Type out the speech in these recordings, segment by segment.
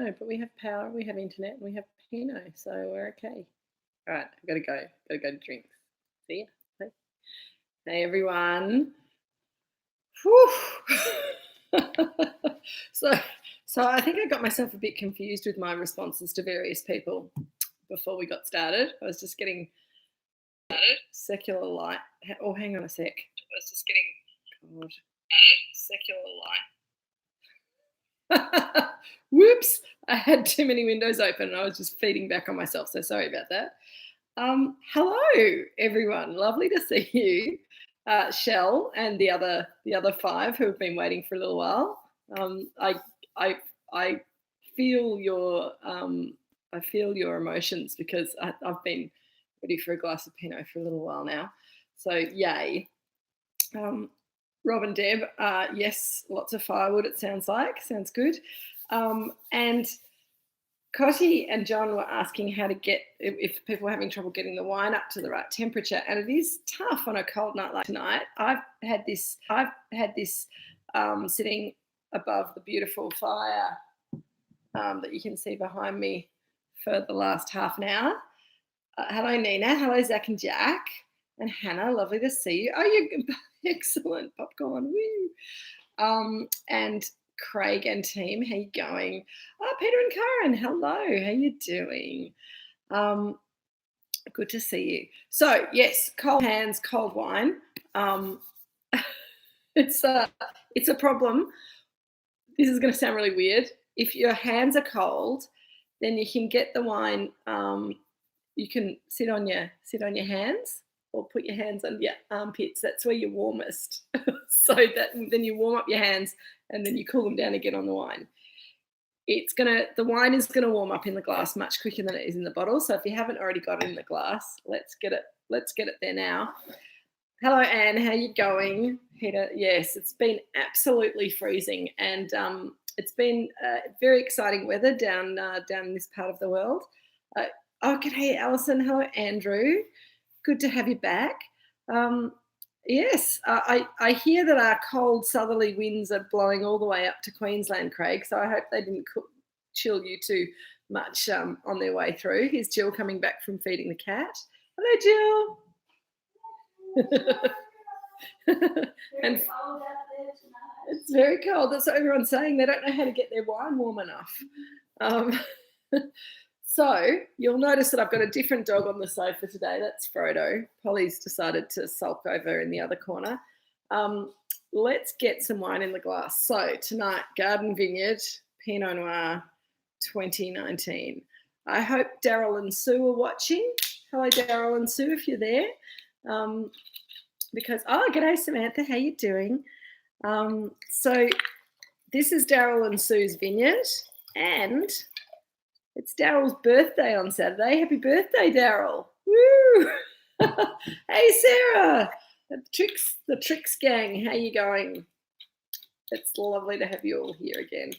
No, but we have power, we have internet, and we have Pinot, so we're okay. All right, I've got to go. Got to go to drinks. See ya. Bye. Hey, everyone. Whew. so I think I got myself a bit confused with my responses to various people before we got started. I was just getting secular light. Oh, hang on a sec. I was just getting secular light. Whoops! I had too many windows open and I was just feeding back on myself. So sorry about that. Hello, everyone. Lovely to see you. Shell and the other 5 who have been waiting for a little while. I feel your emotions because I've been ready for a glass of Pinot for a little while now. So yay. Rob and Deb, yes, lots of firewood. It sounds sounds good. And Cotty and John were asking how to get, if people are having trouble getting the wine up to the right temperature, and it is tough on a cold night like tonight. I've had this sitting above the beautiful fire that you can see behind me for the last half an hour. Hello, Nina. Hello, Zach and Jack. And Hannah, lovely to see you. Oh, you're excellent. Popcorn. Woo. And Craig and team, how you going? Oh, Peter and Karen, hello. How you doing? Good to see you. So, yes, cold hands, cold wine. It's a problem. This is going to sound really weird. If your hands are cold, then you can get the wine. You can sit on your hands or put your hands on your armpits. That's where you're warmest. So that then you warm up your hands and then you cool them down again on the wine. The wine is gonna warm up in the glass much quicker than it is in the bottle. So if you haven't already got it in the glass, let's get it there now. Hello, Anne. How you going? Peter, yes, it's been absolutely freezing, and it's been very exciting weather down in this part of the world. G'day, Alison. Hello, Andrew. Good to have you back. Yes, I hear that our cold southerly winds are blowing all the way up to Queensland, Craig, so I hope they didn't chill you too much on their way through. Here's Jill coming back from feeding the cat. Hello, Jill. And it's very cold. That's what everyone's saying. They don't know how to get their wine warm enough. So you'll notice that I've got a different dog on the sofa today. That's Frodo. Polly's decided to sulk over in the other corner. Let's get some wine in the glass. So tonight, Garden Vineyard Pinot Noir 2019. I hope Daryl and Sue are watching. Hello, Daryl and Sue, if you're there. G'day, Samantha. How you doing? So this is Daryl and Sue's vineyard, and it's Daryl's birthday on Saturday. Happy birthday, Daryl. Woo! Hey, Sarah. The Tricks gang. How you going? It's lovely to have you all here again.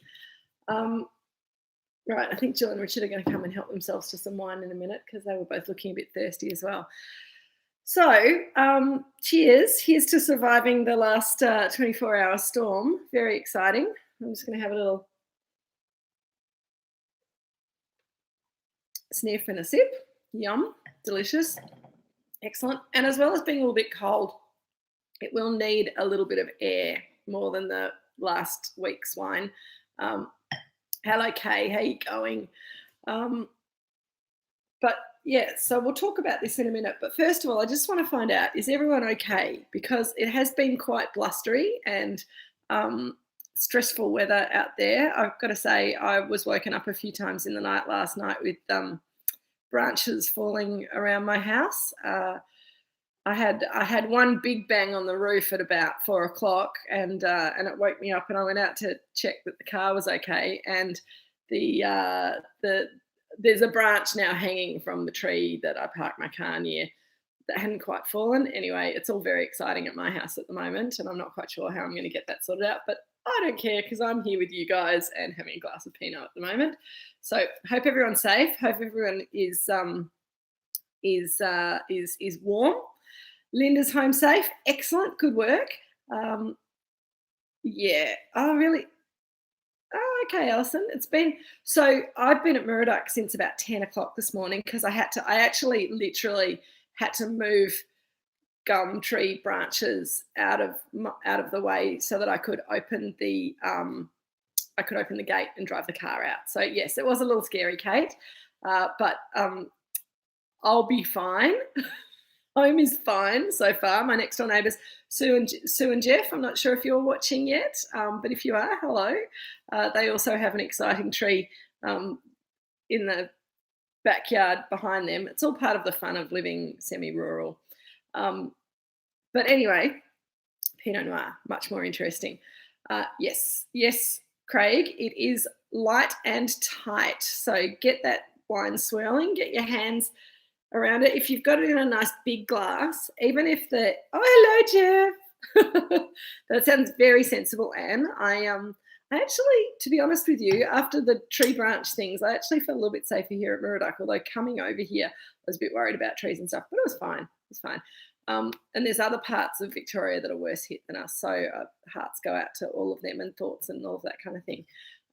Right, I think Jill and Richard are going to come and help themselves to some wine in a minute because they were both looking a bit thirsty as well. So, cheers. Here's to surviving the last 24-hour storm. Very exciting. I'm just going to have a little sniff and a sip. Yum. Delicious. Excellent. And as well as being a little bit cold, it will need a little bit of air more than the last week's wine. Hello, Kay. How you going? But yeah, so we'll talk about this in a minute. But first of all, I just want to find out, is everyone okay? Because it has been quite blustery and stressful weather out there. I've got to say, I was woken up a few times in the night last night with branches falling around my house. I had one big bang on the roof at about 4 o'clock, and it woke me up, and I went out to check that the car was okay. And there's a branch now hanging from the tree that I parked my car near that hadn't quite fallen. Anyway, it's all very exciting at my house at the moment, and I'm not quite sure how I'm going to get that sorted out, but I don't care because I'm here with you guys and having a glass of Pinot at the moment. So hope everyone's safe. Hope everyone is warm. Linda's home safe. Excellent. Good work. Yeah. Oh, really? Oh, okay, Alison. I've been at Moorooduc since about 10 o'clock this morning because I actually literally had to move gum tree branches out of the way so that I could open the gate and drive the car out. So yes, it was a little scary, Kate, but I'll be fine. Home is fine so far. My next door neighbours, Sue and Jeff. I'm not sure if you're watching yet, but if you are, hello. They also have an exciting tree in the backyard behind them. It's all part of the fun of living semi-rural. But anyway, Pinot Noir, much more interesting. Yes, Craig, it is light and tight. So get that wine swirling, get your hands around it. If you've got it in a nice big glass, even if hello, Jeff. That sounds very sensible, Anne. I actually, to be honest with you, after the tree branch things, I actually felt a little bit safer here at Moorooduc, although coming over here, I was a bit worried about trees and stuff, but it was fine. It was fine. And there's other parts of Victoria that are worse hit than us, so hearts go out to all of them and thoughts and all of that kind of thing.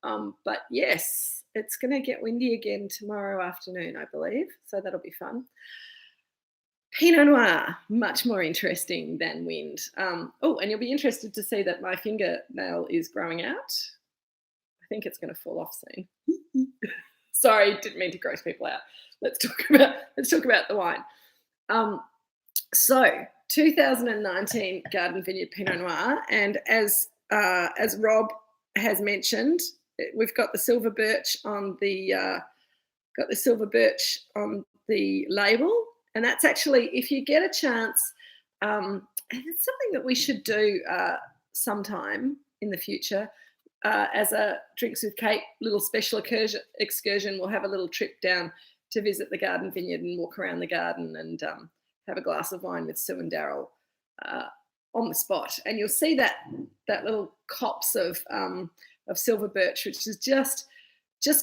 But yes, it's going to get windy again tomorrow afternoon, I believe, so that'll be fun. Pinot Noir, much more interesting than wind. And you'll be interested to see that my fingernail is growing out. I think it's going to fall off soon. Sorry, didn't mean to gross people out. Let's talk about the wine. So 2019 Garden Vineyard Pinot Noir, and as Rob has mentioned, we've got the silver birch on the label, and that's actually, if you get a chance, and it's something that we should do sometime in the future. As a Drinks with Kate little special excursion, we'll have a little trip down to visit the Garden Vineyard and walk around the garden and have a glass of wine with Sue and Daryl on the spot, and you'll see that little copse of silver birch, which is just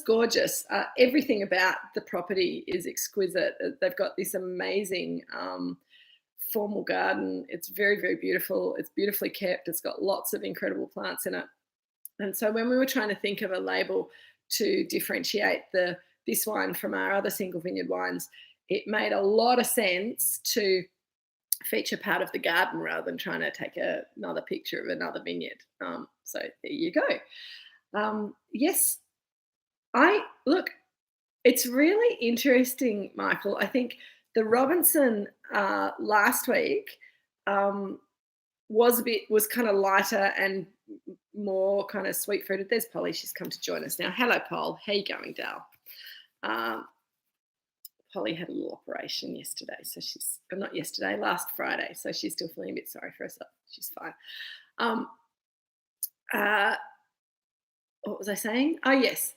gorgeous. Everything about the property is exquisite. They've got this amazing formal garden. It's very, very beautiful. It's beautifully kept. It's got lots of incredible plants in it. And so when we were trying to think of a label to differentiate this wine from our other single vineyard wines, it made a lot of sense to feature part of the garden rather than trying to take another picture of another vineyard. So there you go. Yes, it's really interesting, Michael. I think the Robinson last week was kind of lighter and more kind of sweet fruited. There's Polly. She's come to join us now. Hello, Paul. How you going, Dal? Polly had a little operation yesterday, so last Friday, so she's still feeling a bit sorry for herself. She's fine. What was I saying? Oh, yes.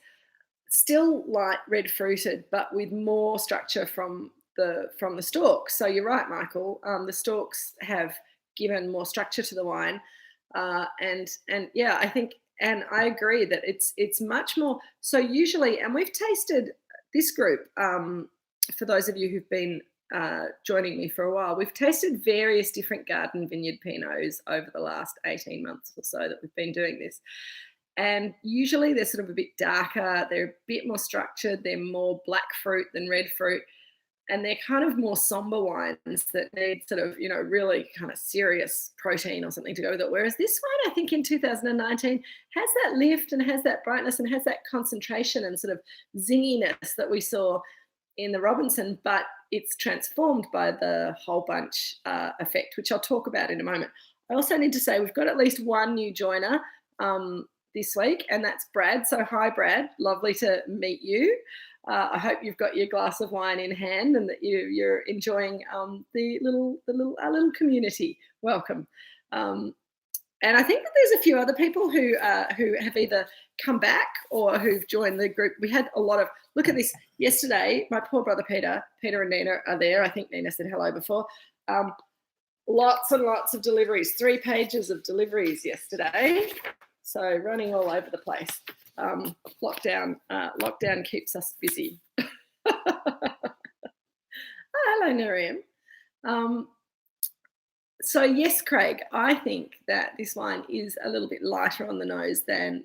Still light red fruited, but with more structure from the stalks. So you're right, Michael. The stalks have given more structure to the wine, and yeah, I think, and I agree that it's much more. So usually, and we've tasted this group. For those of you who've been joining me for a while, we've tasted various different Garden Vineyard Pinots over the last 18 months or so that we've been doing this. And usually they're sort of a bit darker, they're a bit more structured, they're more black fruit than red fruit, and they're kind of more somber wines that need sort of, really kind of serious protein or something to go with it. Whereas this one, I think in 2019, has that lift and has that brightness and has that concentration and sort of zinginess that we saw in the Robinson, but it's transformed by the whole bunch effect, which I'll talk about in a moment. I also need to say we've got at least one new joiner this week, and that's Brad. So hi, Brad. Lovely to meet you. I hope you've got your glass of wine in hand and that you're enjoying our little community. Welcome. And I think that there's a few other people who have either come back or who've joined the group. We had a lot of, look at this, yesterday, my poor brother Peter and Nina are there. I think Nina said hello before. Lots and lots of deliveries, 3 pages of deliveries yesterday. So running all over the place. Lockdown keeps us busy. Hello, Miriam. So yes, Craig, I think that this wine is a little bit lighter on the nose than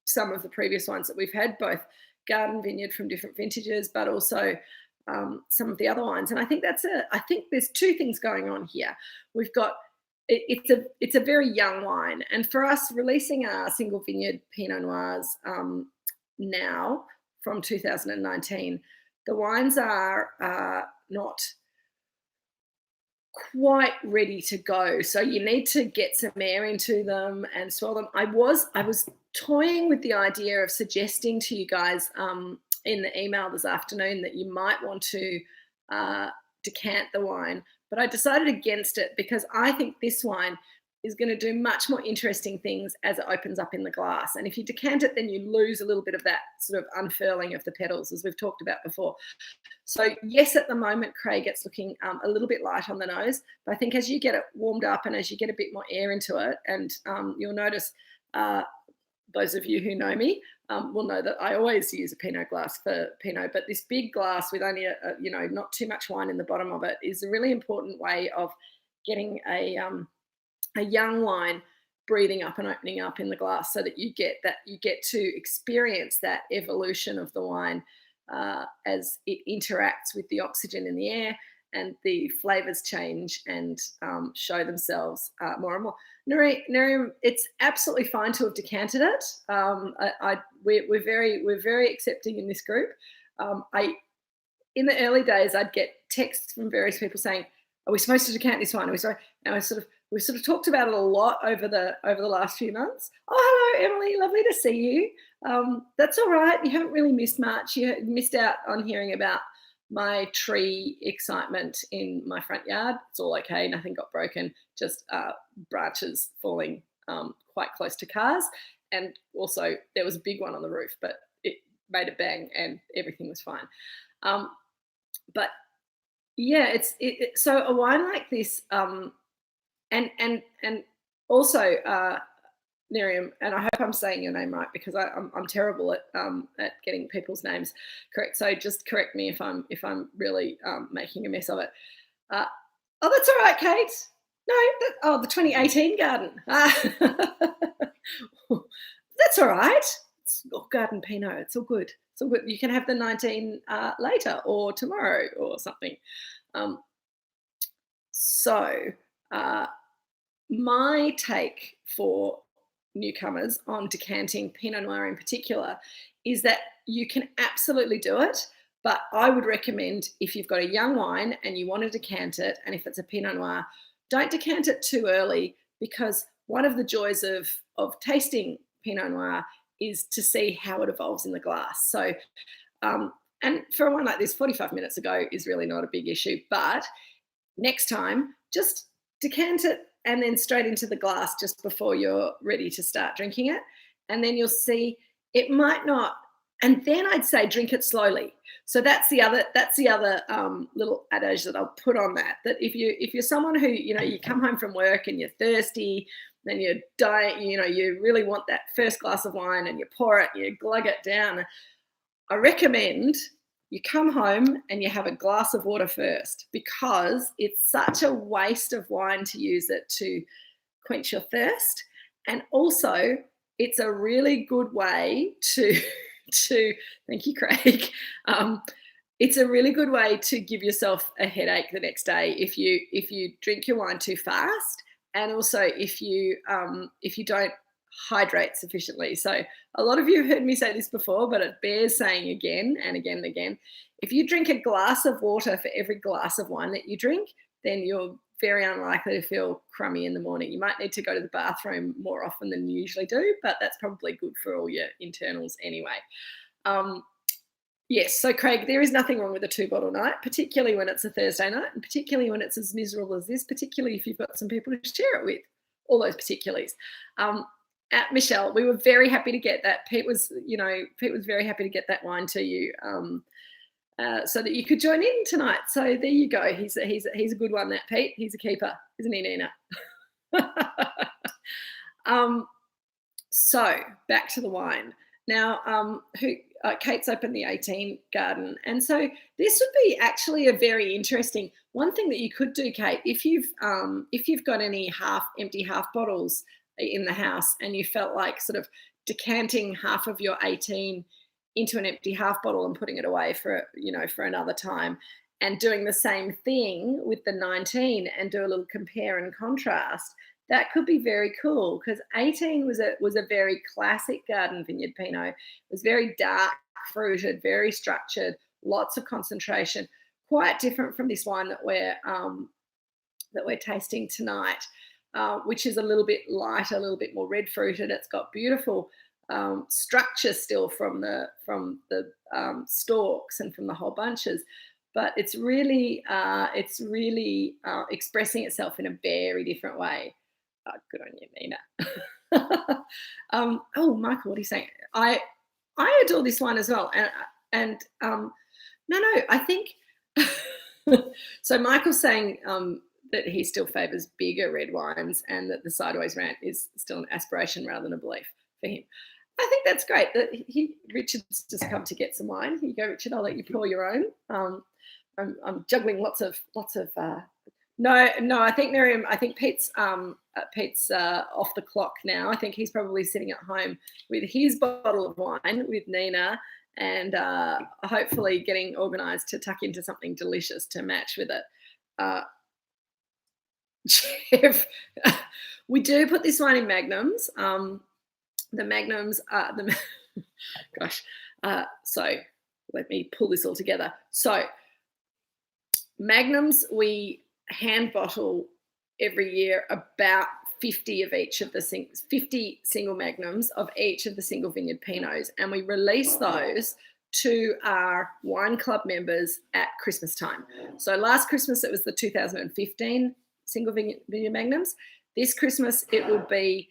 some of the previous ones that we've had, both Garden Vineyard from different vintages, but also some of the other wines. And I think I think there's two things going on here. We've got it's a very young wine, and for us releasing our single vineyard Pinot Noirs now from 2019, the wines are not quite ready to go. So you need to get some air into them and swirl them. I was toying with the idea of suggesting to you guys in the email this afternoon that you might want to decant the wine, but I decided against it because I think this wine is going to do much more interesting things as it opens up in the glass. And if you decant it, then you lose a little bit of that sort of unfurling of the petals, as we've talked about before. So yes, at the moment, Craig, it's looking a little bit light on the nose, but I think as you get it warmed up and as you get a bit more air into it, and you'll notice, those of you who know me will know that I always use a Pinot glass for Pinot, but this big glass with only not too much wine in the bottom of it is a really important way of getting a young wine breathing up and opening up in the glass, so that you get to experience that evolution of the wine as it interacts with the oxygen in the air, and the flavours change and show themselves more and more. Nerium, it's absolutely fine to have decanted it. We're very accepting in this group. In the early days, I'd get texts from various people saying, "Are we supposed to decant this wine? Are we sorry?" And we've sort of talked about it a lot over the last few months. Oh, hello, Emily. Lovely to see you. That's all right. You haven't really missed much. You missed out on hearing about my tree excitement in my front yard. It's all okay. Nothing got broken. Just branches falling quite close to cars. And also there was a big one on the roof, but it made a bang and everything was fine. But yeah, so a wine like this, and also Miriam, and I hope I'm saying your name right because I'm terrible at getting people's names correct. So just correct me if I'm really making a mess of it. Oh, that's all right, Kate. No, the 2018 Garden. That's all right. It's Garden Pinot. It's all good. It's all good. You can have the 19 later or tomorrow or something. My take for newcomers on decanting Pinot Noir in particular is that you can absolutely do it, but I would recommend, if you've got a young wine and you want to decant it, and if it's a Pinot Noir, don't decant it too early, because one of the joys of tasting Pinot Noir is to see how it evolves in the glass. So and for a wine like this, 45 minutes ago is really not a big issue, but next time just decant it and then straight into the glass just before you're ready to start drinking it. And then you'll see it might not, and then I'd say drink it slowly. So that's the other little adage that I'll put on that if you're someone who, you come home from work and you're thirsty, then you're dying, you really want that first glass of wine and you pour it, you glug it down. I recommend you come home and you have a glass of water first, because it's such a waste of wine to use it to quench your thirst. And also it's a really good way to thank you, Craig. It's a really good way to give yourself a headache the next day if you drink your wine too fast, and also if you don't hydrate sufficiently. So a lot of you have heard me say this before, but it bears saying again and again and again. If you drink a glass of water for every glass of wine that you drink, then you're very unlikely to feel crummy in the morning. You might need to go to the bathroom more often than you usually do, but that's probably good for all your internals anyway. Yes, so Craig, there is nothing wrong with a 2-bottle night, particularly when it's a Thursday night, and particularly when it's as miserable as this, particularly if you've got some people to share it with, all those particulars. At Michelle, we were very happy to get that. Pete was very happy to get that wine to you, so that you could join in tonight. So there you go. He's a good one, that Pete. He's a keeper, isn't he, Nina? So back to the wine. Now, Kate's opened the 18 Garden, and so this would be actually a very interesting one thing that you could do, Kate, if you've got any empty half bottles in the house and you felt like sort of decanting half of your 18 into an empty half bottle and putting it away for, for another time, and doing the same thing with the 19 and do a little compare and contrast. That could be very cool, because 18 was a very classic Garden Vineyard Pinot. It was very dark fruited, very structured, lots of concentration, quite different from this wine that we're tasting tonight, which is a little bit lighter, a little bit more red fruited. It's got beautiful structure still from the stalks and from the whole bunches, but it's really expressing itself in a very different way. Good on you, Nina. Oh, Michael, what are you saying? I adore this wine as well, and I think so. Michael's saying that he still favours bigger red wines, and that the sideways rant is still an aspiration rather than a belief for him. I think that's great. That Richard's just come to get some wine. Here you go, Richard. I'll let you pour your own. I'm juggling lots of. No. I think Miriam. I think Pete's off the clock now. I think he's probably sitting at home with his bottle of wine with Nina, and hopefully getting organised to tuck into something delicious to match with it. Jeff, we do put this wine in magnums. The magnums are the gosh. So let me pull this all together. So magnums, we hand bottle every year about 50 of each of the 50 single magnums of each of the single vineyard Pinots, and we release those to our wine club members at Christmas time. So last Christmas it was the 2015 single vineyard magnums. This Christmas it will be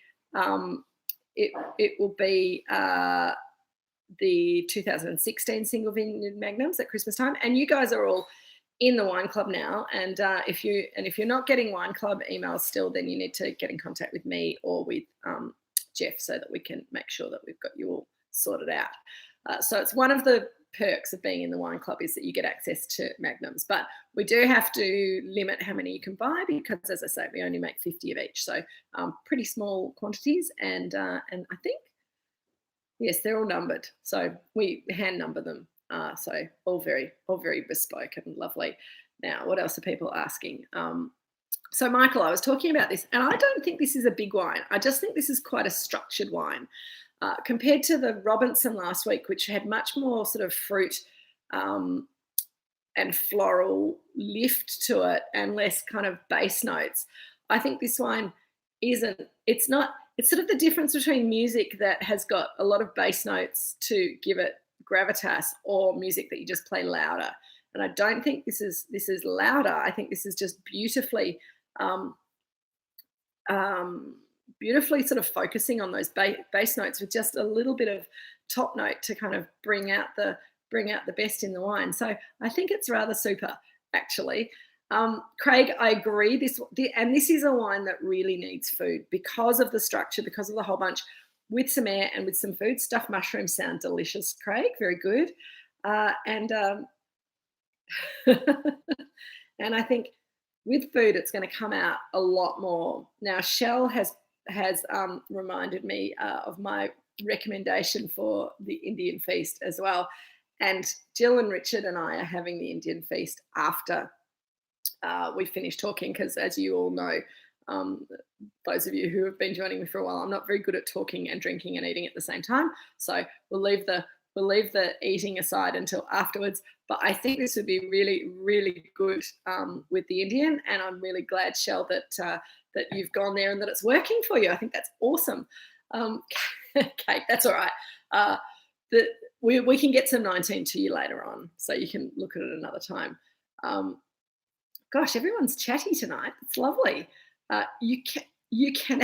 the 2016 single vineyard magnums at Christmas time, and you guys are all in the wine club now, and if you're not getting wine club emails still, then you need to get in contact with me or with Jeff, so that we can make sure that we've got you all sorted out. So it's one of the perks of being in the wine club is that you get access to magnums, but we do have to limit how many you can buy, because, as I say, we only make 50 of each, so pretty small quantities, and I think, yes, they're all numbered, so we hand number them. So all very bespoke and lovely. Now, what else are people asking? So Michael, I was talking about this, and I don't think this is a big wine. I just think this is quite a structured wine. Compared to the Robinson last week, which had much more sort of fruit and floral lift to it and less kind of base notes, I think this wine isn't. It's sort of the difference between music that has got a lot of base notes to give it gravitas, or music that you just play louder. And I don't think this is louder. I think this is just beautifully beautifully sort of focusing on those bass notes with just a little bit of top note to kind of bring out the best in the wine. So I think it's rather super, actually. Craig, I agree. This is a wine that really needs food because of the structure, because of the whole bunch. With some air and with some food. Stuffed mushrooms sound delicious, Craig. Very good. And I think with food, it's going to come out a lot more. Now, Shell has reminded me of my recommendation for the Indian feast as well. And Jill and Richard and I are having the Indian feast after we finish talking, because, as you all know, those of you who have been joining me for a while, I'm not very good at talking and drinking and eating at the same time. So we'll leave the eating aside until afterwards. But I think this would be really, really good with the Indian, and I'm really glad, Shell, that you've gone there and that it's working for you. I think that's awesome. Kate, that's all right. We can get some 19 to you later on, so you can look at it another time. Gosh, everyone's chatty tonight. It's lovely. You can,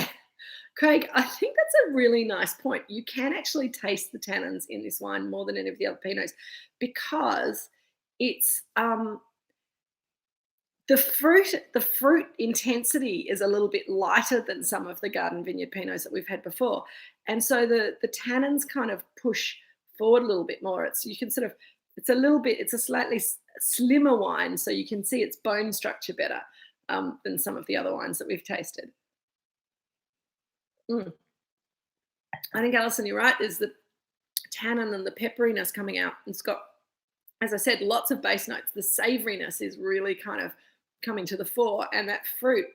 Craig, I think that's a really nice point. You can actually taste the tannins in this wine more than any of the other Pinots, because it's the fruit intensity is a little bit lighter than some of the Garden Vineyard Pinots that we've had before, and so the tannins kind of push forward a little bit more. It's a slightly slimmer wine, so you can see its bone structure better than some of the other wines that we've tasted. I think, Alison, you're right. There's the tannin and the pepperiness coming out. It's got, as I said, lots of base notes. The savouriness is really kind of coming to the fore, and that fruit,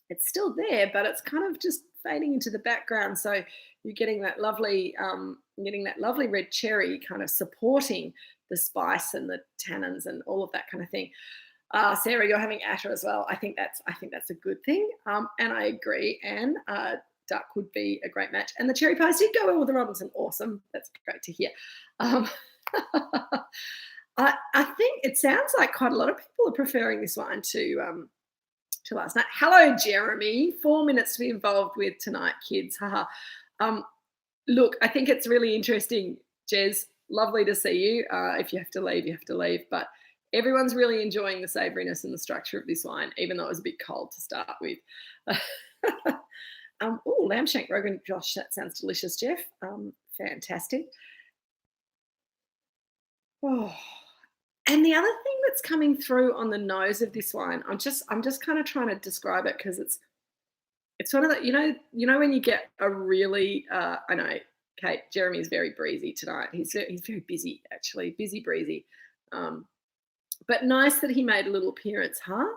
it's still there, but it's kind of just fading into the background. So you're getting that lovely red cherry kind of supporting the spice and the tannins and all of that kind of thing. Sarah, you're having atta as well. I think that's a good thing. And I agree. And duck would be a great match. And the cherry pies did go well with the Robinson. Awesome. That's great to hear. Um, I think it sounds like quite a lot of people are preferring this wine to last night. Hello, Jeremy. 4 minutes to be involved with tonight, kids. Haha. Look, I think it's really interesting, Jez. Lovely to see you. If you have to leave, you have to leave. But everyone's really enjoying the savouriness and the structure of this wine, even though it was a bit cold to start with. Oh, lamb shank Rogan. Gosh, that sounds delicious, Jeff. Fantastic. Oh, and the other thing that's coming through on the nose of this wine, I'm just kind of trying to describe it because it's one of the, when you get a really I know, Kate, Jeremy is very breezy tonight. He's very busy, actually, busy breezy. But nice that he made a little appearance, huh?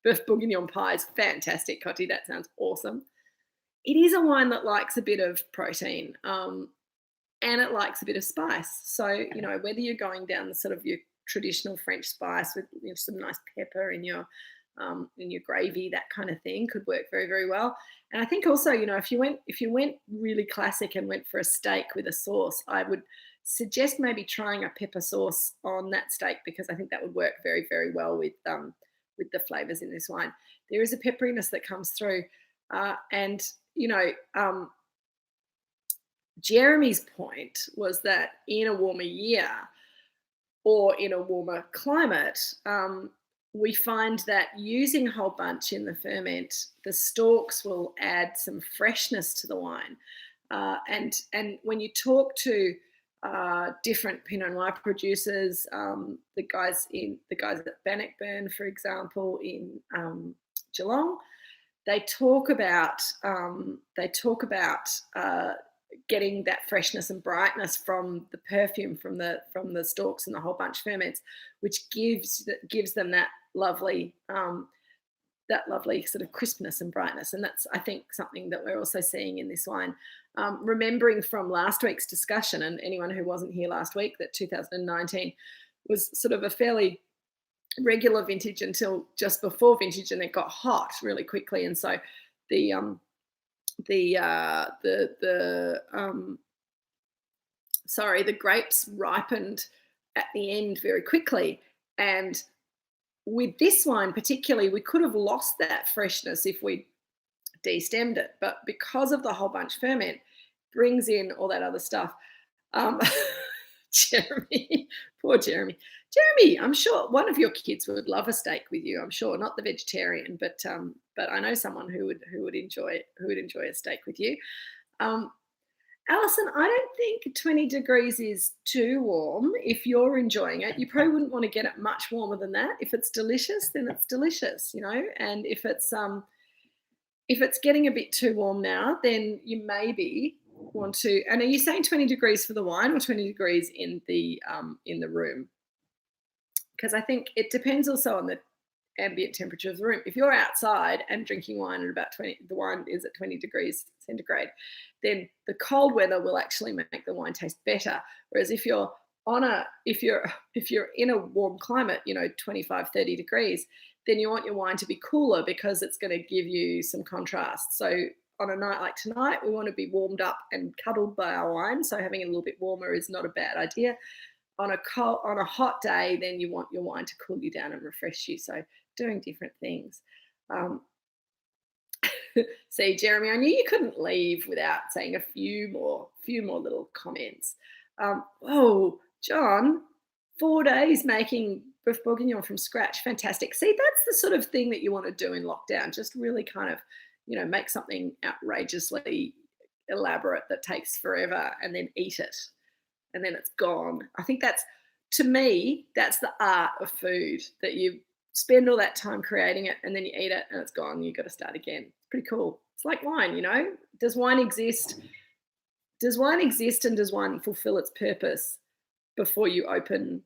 Boeuf bourguignon pie is fantastic, Cotty. That sounds awesome. It is a wine that likes a bit of protein, and it likes a bit of spice. So, whether you're going down the sort of your traditional French spice with some nice pepper in your gravy, that kind of thing could work very, very well. And I think also, if you went really classic and went for a steak with a sauce, I would suggest maybe trying a pepper sauce on that steak, because I think that would work very, very well with the flavors in this wine. There is a pepperiness that comes through, and Jeremy's point was that in a warmer year or in a warmer climate, we find that using whole bunch in the ferment, the stalks will add some freshness to the wine. And when you talk to different Pinot Noir producers, the guys at Bannockburn, for example, in Geelong, they talk about getting that freshness and brightness from the perfume from the stalks and the whole bunch ferments, which gives them that lovely sort of crispness and brightness. And that's, I think, something that we're also seeing in this wine. Remembering from last week's discussion, and anyone who wasn't here last week, that 2019 was sort of a fairly regular vintage until just before vintage, and it got hot really quickly. And so the grapes ripened at the end very quickly. And with this wine particularly, we could have lost that freshness if we destemmed it, but because of the whole bunch ferment, brings in all that other stuff. Jeremy, poor Jeremy. Jeremy, I'm sure one of your kids would love a steak with you. I'm sure, not the vegetarian, but I know someone who would enjoy a steak with you. Alison, I don't think 20 degrees is too warm. If you're enjoying it, you probably wouldn't want to get it much warmer than that. If it's delicious, then it's delicious, And if it's getting a bit too warm now, then you maybe want to. And are you saying 20 degrees for the wine or 20 degrees in the room? Because I think it depends also on the ambient temperature of the room. If you're outside and drinking wine at about 20, the wine is at 20 degrees centigrade, then the cold weather will actually make the wine taste better. Whereas if you're in a warm climate, 25, 30 degrees, then you want your wine to be cooler because it's going to give you some contrast. So on a night like tonight, we want to be warmed up and cuddled by our wine. So having it a little bit warmer is not a bad idea. On a hot day, then you want your wine to cool you down and refresh you. So doing different things. See, Jeremy, I knew you couldn't leave without saying a few more little comments. Oh, John, 4 days making Boeuf bourguignon from scratch. Fantastic. See, that's the sort of thing that you want to do in lockdown. Just really kind of, make something outrageously elaborate that takes forever and then eat it. And then it's gone. I think to me, that's the art of food, that you spend all that time creating it and then you eat it and it's gone. You've got to start again. It's pretty cool. It's like wine, Does wine exist? Does wine exist and does wine fulfill its purpose before you open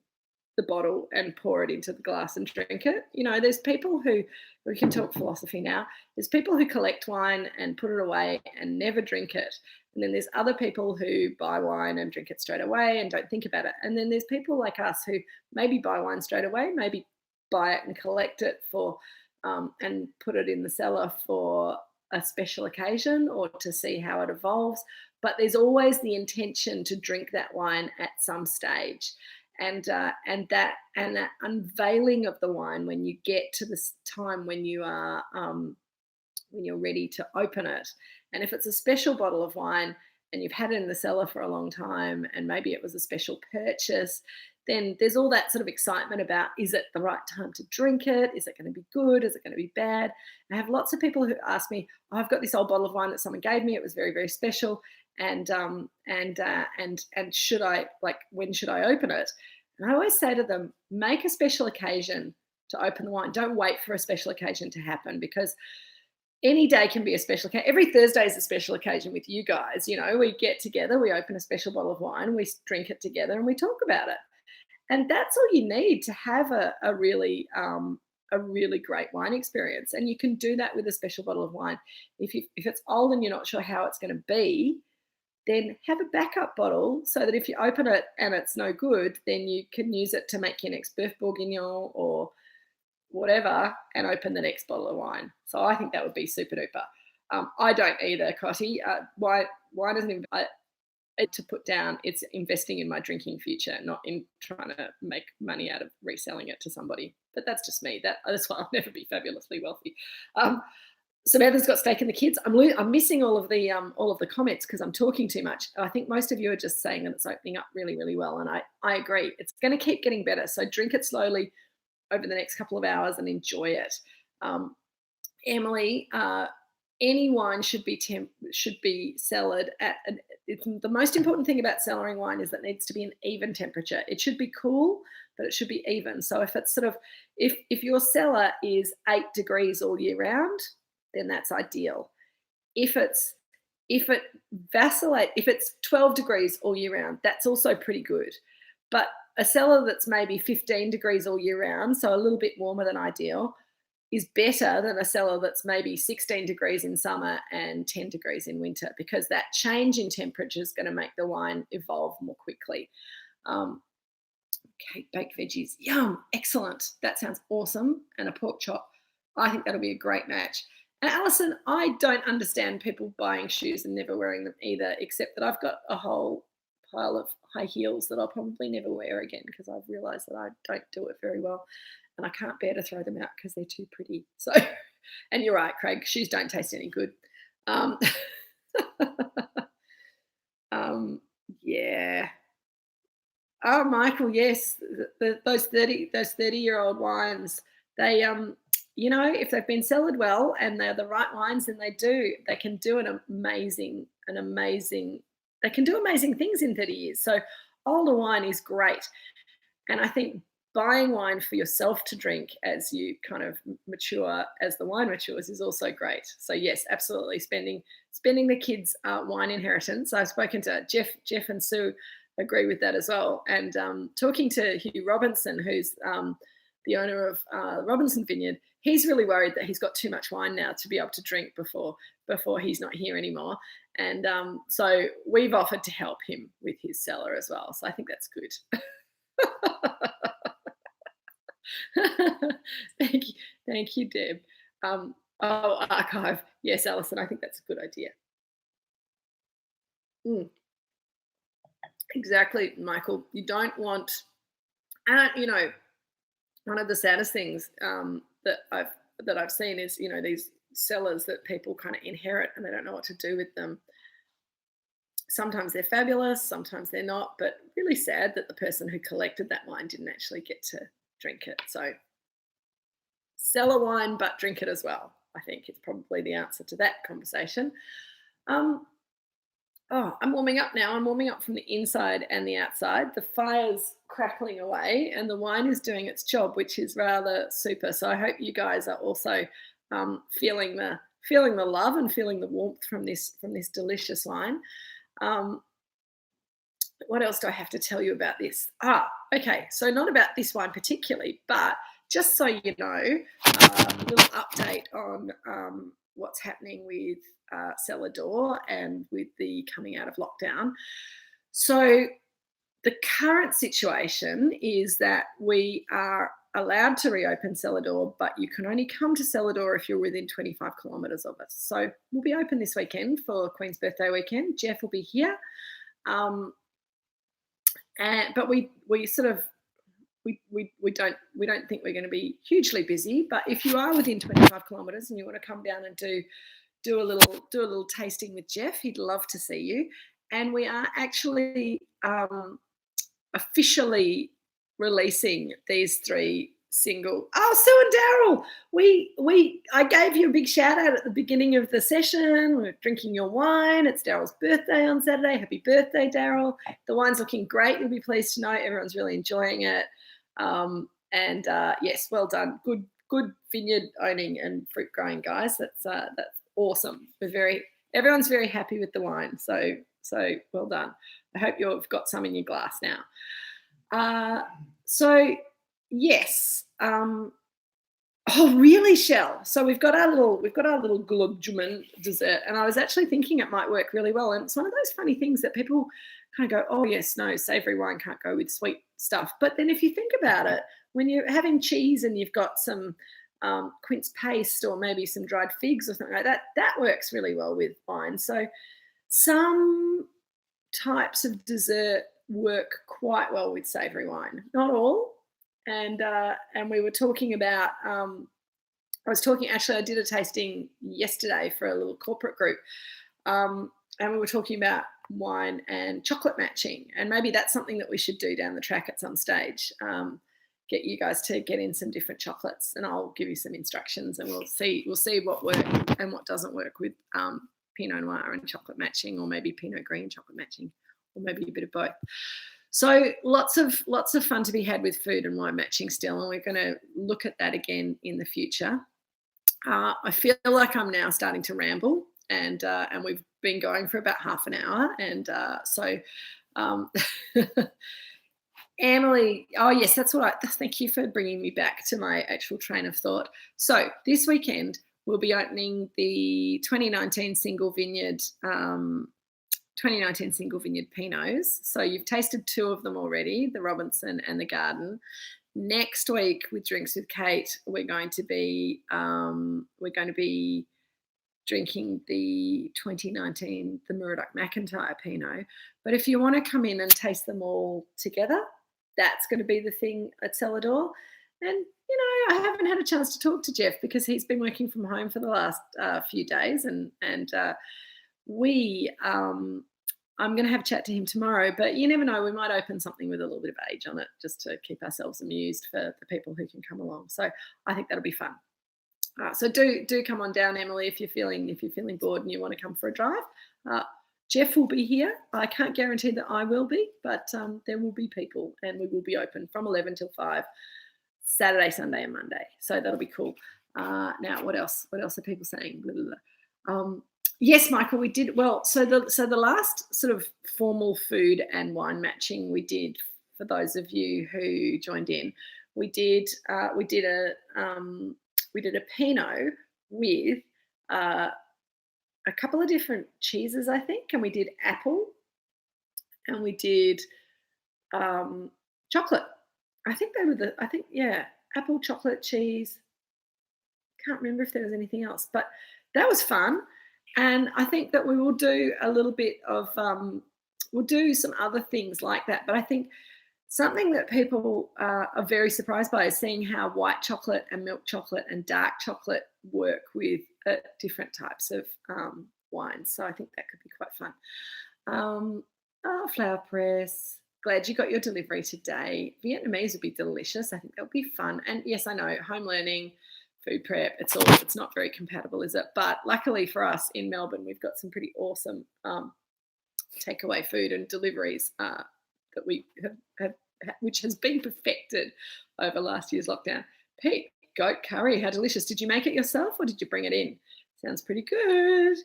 the bottle and pour it into the glass and drink it? There's people who, we can talk philosophy now, there's people who collect wine and put it away and never drink it. And then there's other people who buy wine and drink it straight away and don't think about it. And then there's people like us who maybe buy wine straight away, maybe buy it and collect it for and put it in the cellar for a special occasion or to see how it evolves. But there's always the intention to drink that wine at some stage. And that unveiling of the wine when you get to this time when you are when you're ready to open it. And if it's a special bottle of wine and you've had it in the cellar for a long time and maybe it was a special purchase, then there's all that sort of excitement about, is it the right time to drink it? Is it going to be good? Is it going to be bad? I have lots of people who ask me, oh, I've got this old bottle of wine that someone gave me. It was very, very special. And should I, when should I open it? And I always say to them, make a special occasion to open the wine. Don't wait for a special occasion to happen, because any day can be a special occasion. Every Thursday is a special occasion with you guys. We get together, we open a special bottle of wine, we drink it together and we talk about it. And that's all you need to have a really great wine experience. And you can do that with a special bottle of wine. If it's old and you're not sure how it's going to be, then have a backup bottle so that if you open it and it's no good, then you can use it to make your next Boeuf Bourguignon or whatever and open the next bottle of wine. So I think that would be super duper. I don't either, Cotty. Wine isn't to put down. It's investing in my drinking future, not in trying to make money out of reselling it to somebody. But that's just me. That's why I'll never be fabulously wealthy. Samantha's got steak and the kids. I'm missing all of the comments because I'm talking too much. I think most of you are just saying that it's opening up really, really well, and I agree. It's going to keep getting better. So drink it slowly over the next couple of hours and enjoy it. Emily, any wine should be cellared at. The most important thing about cellaring wine is that it needs to be an even temperature. It should be cool, but it should be even. So if it's if your cellar is 8 degrees all year round, then that's ideal. If it vacillates, if it's 12 degrees all year round, that's also pretty good. But a cellar that's maybe 15 degrees all year round, so a little bit warmer than ideal, is better than a cellar that's maybe 16 degrees in summer and 10 degrees in winter, because that change in temperature is going to make the wine evolve more quickly. Okay, baked veggies, yum, excellent. That sounds awesome. And a pork chop, I think that'll be a great match. And Alison, I don't understand people buying shoes and never wearing them either, except that I've got a whole pile of high heels that I'll probably never wear again because I've realised that I don't do it very well. And I can't bear to throw them out because they're too pretty. So, and you're right, Craig, shoes don't taste any good. Yeah. Oh, Michael, yes, those 30-year-old wines, they if they've been cellared well and they're the right wines, then they can do amazing things in 30 years. So older wine is great. And I think buying wine for yourself to drink as you kind of mature, as the wine matures, is also great. So yes, absolutely, spending the kids' wine inheritance. I've spoken to Jeff and Sue agree with that as well. And talking to Hugh Robinson, who's the owner of Robinson Vineyard, he's really worried that he's got too much wine now to be able to drink before he's not here anymore. And so we've offered to help him with his cellar as well. So I think that's good. Thank you, Deb. Archive. Yes, Alison, I think that's a good idea. Exactly, Michael. You don't want, one of the saddest things that I've seen is, these cellars that people kind of inherit and they don't know what to do with them. Sometimes they're fabulous, sometimes they're not, but really sad that the person who collected that wine didn't actually get to drink it. So cellar wine, but drink it as well. I think it's probably the answer to that conversation. I'm warming up now. I'm warming up from the inside and the outside. The fire's crackling away and the wine is doing its job, which is rather super. So I hope you guys are also feeling feeling the love and feeling the warmth from this delicious wine. What else do I have to tell you about this? Okay, so not about this wine particularly, but just so you know, a little update on what's happening with Cellar Door and with the coming out of lockdown. So the current situation is that we are allowed to reopen Cellar Door, but you can only come to Cellar Door if you're within 25 kilometres of us. So we'll be open this weekend for Queen's Birthday weekend. Jeff will be here. But we don't think we're going to be hugely busy. But if you are within 25 kilometres and you want to come down and do a little tasting with Jeff, he'd love to see you. And we are actually officially releasing these 3 single. Sue and Daryl, I gave you a big shout out at the beginning of the session. We're drinking your wine. It's Daryl's birthday on Saturday. Happy birthday, Daryl. The wine's looking great. You'll be pleased to know everyone's really enjoying it. Yes, well done. Good vineyard owning and fruit growing, guys. That's awesome. Everyone's very happy with the wine. So well done. I hope you've got some in your glass now. Yes. Really, Shell? So we've got our little globjuman dessert, and I was actually thinking it might work really well. And it's one of those funny things that people kind of go, "Oh yes, no, savoury wine can't go with sweet stuff." But then if you think about it, when you're having cheese and you've got some quince paste or maybe some dried figs or something like that, that works really well with wine. So some types of dessert work quite well with savoury wine, not all. And we were talking about, I did a tasting yesterday for a little corporate group, and we were talking about wine and chocolate matching, and maybe that's something that we should do down the track at some stage. Get you guys to get in some different chocolates, and I'll give you some instructions, and we'll see what works and what doesn't work with Pinot Noir and chocolate matching, or maybe Pinot Gris and chocolate matching, or maybe a bit of both. So lots of fun to be had with food and wine matching still, and we're going to look at that again in the future. I feel like I'm now starting to ramble, and we've been going for about half an hour, and Emily, yes, that's what thank you for bringing me back to my actual train of thought. So this weekend we'll be opening the 2019 single vineyard Pinots. So you've tasted 2 of them already, the Robinson and the Garden. Next week with Drinks with Kate, we're going to be drinking the 2019, the Moorooduc McIntyre Pinot. But if you want to come in and taste them all together, that's going to be the thing at Cellar Door. And, I haven't had a chance to talk to Jeff because he's been working from home for the last few days. And I'm going to have a chat to him tomorrow, but you never know, we might open something with a little bit of age on it just to keep ourselves amused for the people who can come along. So I think that'll be fun. So do come on down, Emily, if you're feeling bored and you want to come for a drive. Jeff will be here. I can't guarantee that I will be, but there will be people, and we will be open from 11 till 5, Saturday, Sunday, and Monday. So that'll be cool. Now, what else? What else are people saying? Blah, blah, blah. Yes, Michael, we did well. So the last sort of formal food and wine matching we did, for those of you who joined in, we did a Pinot with a couple of different cheeses, I think, and we did apple, and we did chocolate. I think apple, chocolate, cheese. Can't remember if there was anything else, but that was fun. And I think that we will do a little bit of, we'll do some other things like that. But I think something that people are very surprised by is seeing how white chocolate and milk chocolate and dark chocolate work with different types of wines. So I think that could be quite fun. Flower press. Glad you got your delivery today. Vietnamese would be delicious. I think that would be fun. And yes, I know, home learning, food prep, it's not very compatible, is it? But luckily for us in Melbourne, we've got some pretty awesome takeaway food and deliveries that we have, which has been perfected over last year's lockdown. Pete, goat curry, how delicious. Did you make it yourself or did you bring it in? Sounds pretty good.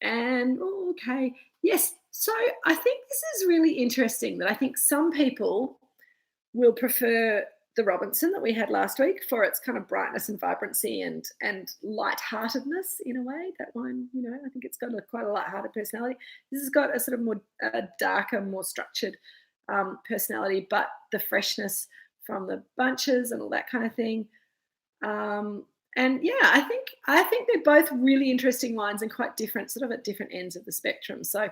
Okay, yes. So I think this is really interesting that I think some people will prefer the Robinson that we had last week for its kind of brightness and vibrancy and lightheartedness in a way. That wine, I think it's got quite a lighthearted personality. This has got a sort of more darker, more structured personality, but the freshness from the bunches and all that kind of thing. And yeah, I think they're both really interesting wines and quite different, sort of at different ends of the spectrum. So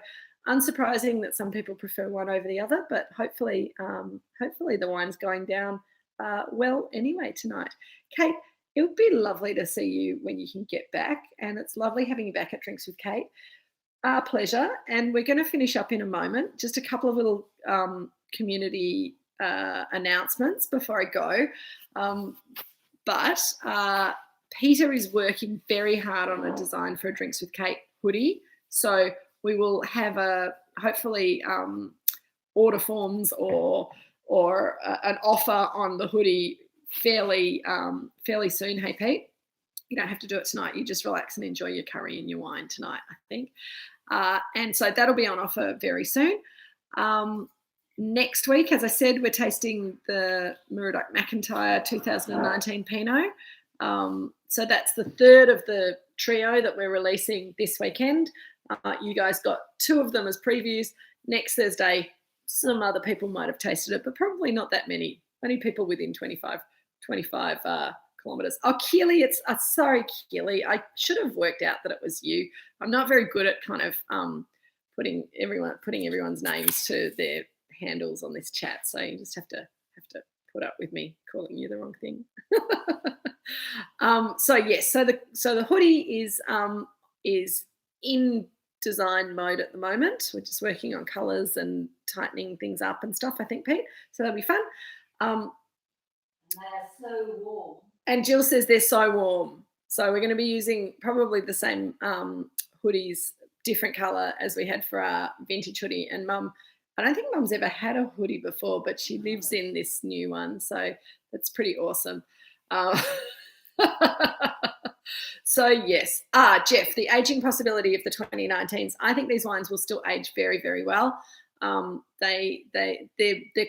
unsurprising that some people prefer one over the other, but hopefully the wine's going down well anyway tonight. Kate, it would be lovely to see you when you can get back, and it's lovely having you back at Drinks with Kate. Our pleasure. And we're going to finish up in a moment. Just a couple of little community announcements before I go. But Peter is working very hard on a design for a Drinks with Kate hoodie. So we will have hopefully order forms or an offer on the hoodie fairly soon. Hey, Pete, you don't have to do it tonight. You just relax and enjoy your curry and your wine tonight, I think. And so that'll be on offer very soon. Next week, as I said, we're tasting the Moorooduc McIntyre 2019 Pinot. So that's the third of the trio that we're releasing this weekend. You guys got 2 of them as previews. Next Thursday, some other people might have tasted it, but probably not that many. Only people within 25 kilometres. Oh, Keely, sorry, Keely. I should have worked out that it was you. I'm not very good at kind of putting everyone's names to their handles on this chat, so you just have to put up with me calling you the wrong thing. So yes, so the hoodie is in design mode at the moment. We're just working on colours and tightening things up and stuff, I think, Pete. So that'll be fun. They're so warm. And Jill says they're so warm. So we're going to be using probably the same hoodies, different colour as we had for our vintage hoodie. And I don't think Mum's ever had a hoodie before, but she lives in this new one. So that's pretty awesome. So yes, Jeff, the aging possibility of the 2019s. I think these wines will still age very, very well. They're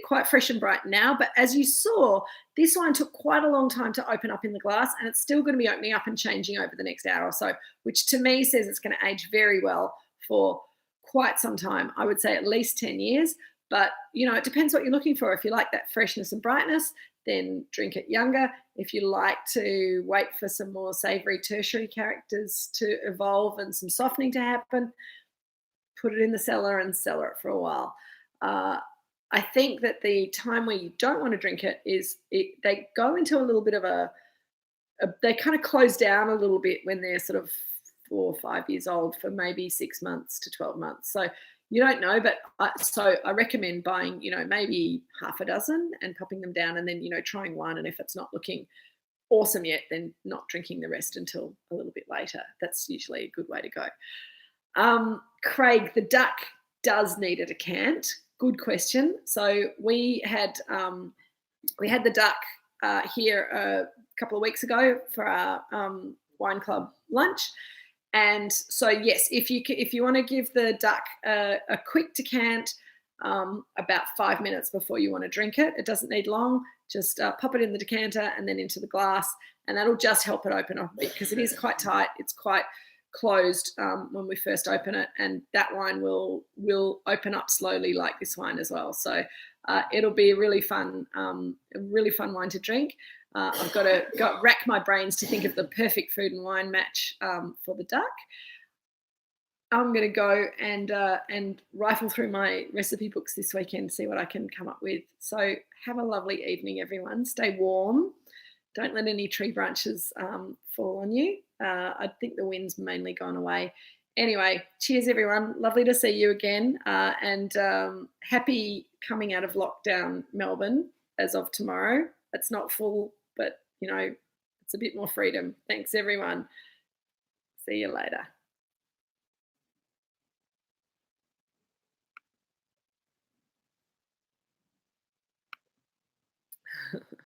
quite fresh and bright now, but as you saw, this wine took quite a long time to open up in the glass, and it's still going to be opening up and changing over the next hour or so, which to me says it's going to age very well for quite some time. I would say at least 10 years, but it depends what you're looking for. If you like that freshness and brightness, then drink it younger. If you like to wait for some more savoury tertiary characters to evolve and some softening to happen, put it in the cellar and cellar it for a while. I think that the time where you don't want to drink it is they go into a little bit of they kind of close down a little bit when they're sort of 4 or 5 years old for maybe 6 months to 12 months. So you don't know, but I recommend buying, maybe half a dozen and popping them down and then, trying one. And if it's not looking awesome yet, then not drinking the rest until a little bit later. That's usually a good way to go. Craig, the duck does need a decant. Good question. So we had the duck here a couple of weeks ago for our wine club lunch. And so, yes, if you want to give the duck a quick decant about 5 minutes before you want to drink it, it doesn't need long. Just pop it in the decanter and then into the glass, and that'll just help it open up a bit because it is quite tight. It's quite closed when we first open it, and that wine will open up slowly like this wine as well. So it'll be a really fun wine to drink. I've got to rack my brains to think of the perfect food and wine match for the duck. I'm going to go and rifle through my recipe books this weekend, see what I can come up with. So have a lovely evening, everyone. Stay warm. Don't let any tree branches fall on you. I think the wind's mainly gone away. Anyway, cheers, everyone. Lovely to see you again. And happy coming out of lockdown, Melbourne, as of tomorrow. It's not full, but, it's a bit more freedom. Thanks, everyone. See you later.